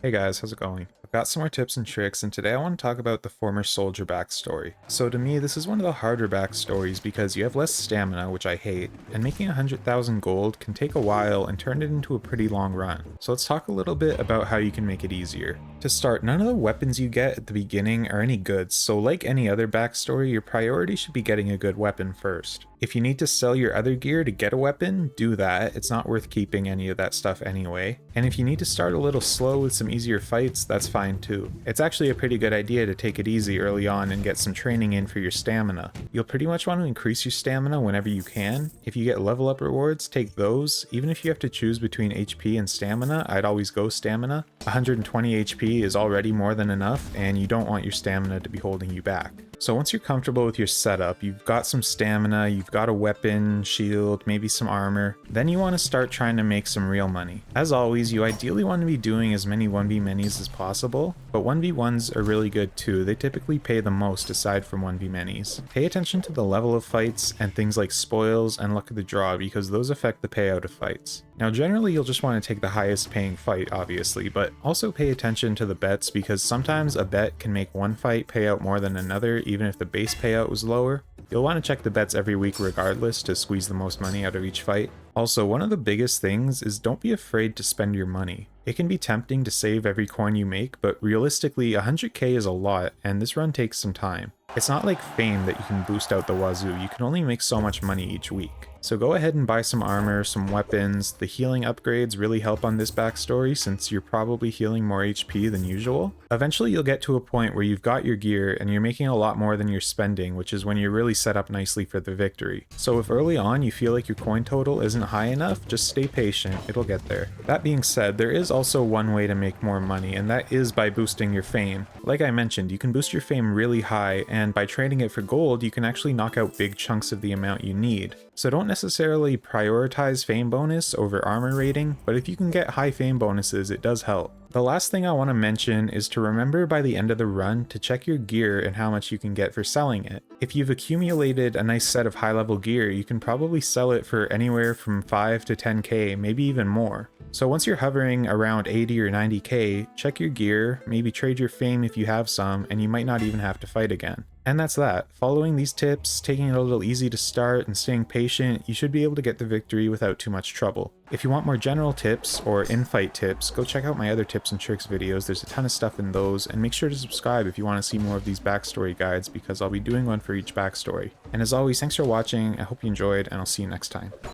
Hey guys, how's it going? I've got some more tips and tricks, and today I want to talk about the former soldier backstory. So to me, this is one of the harder backstories because you have less stamina, which I hate, and making 100,000 gold can take a while and turn it into a pretty long run. So let's talk a little bit about how you can make it easier. To start, none of the weapons you get at the beginning are any good, so like any other backstory, your priority should be getting a good weapon first. If you need to sell your other gear to get a weapon, do that. It's not worth keeping any of that stuff anyway. And if you need to start a little slow with some easier fights, that's fine too. It's actually a pretty good idea to take it easy early on and get some training in for your stamina. You'll pretty much want to increase your stamina whenever you can. If you get level up rewards, take those. Even if you have to choose between HP and stamina, I'd always go stamina. 120 HP is already more than enough, and you don't want your stamina to be holding you back. So once you're comfortable with your setup, you've got some stamina, you've got a weapon, shield, maybe some armor, then you want to start trying to make some real money. As always, you ideally want to be doing as many 1v-minis as possible, but 1v1s are really good too. They typically pay the most aside from 1v-minis. Pay attention to the level of fights and things like spoils and luck of the draw because those affect the payout of fights. Now generally you'll just want to take the highest paying fight obviously, but also pay attention to the bets because sometimes a bet can make one fight pay out more than another even if the base payout was lower. You'll want to check the bets every week regardless to squeeze the most money out of each fight. Also, one of the biggest things is don't be afraid to spend your money. It can be tempting to save every coin you make, but realistically 100k is a lot and this run takes some time. It's not like fame that you can boost out the wazoo, you can only make so much money each week. So go ahead and buy some armor, some weapons. The healing upgrades really help on this backstory since you're probably healing more HP than usual. Eventually you'll get to a point where you've got your gear and you're making a lot more than you're spending, which is when you're really set up nicely for the victory. So if early on you feel like your coin total isn't high enough, just stay patient, it'll get there. That being said, there is also one way to make more money, and that is by boosting your fame. Like I mentioned, you can boost your fame really high, and by trading it for gold, you can actually knock out big chunks of the amount you need. So don't necessarily prioritize fame bonus over armor rating, but if you can get high fame bonuses, it does help. The last thing I want to mention is to remember by the end of the run to check your gear and how much you can get for selling it. If you've accumulated a nice set of high level gear, you can probably sell it for anywhere from 5 to 10k, maybe even more. So once you're hovering around 80 or 90k, check your gear, maybe trade your fame if you have some, and you might not even have to fight again. And that's that. Following these tips, taking it a little easy to start, and staying patient, you should be able to get the victory without too much trouble. If you want more general tips or in-fight tips, go check out my other tips and tricks videos. There's a ton of stuff in those, and make sure to subscribe if you want to see more of these backstory guides because I'll be doing one for each backstory. And as always, thanks for watching, I hope you enjoyed, and I'll see you next time.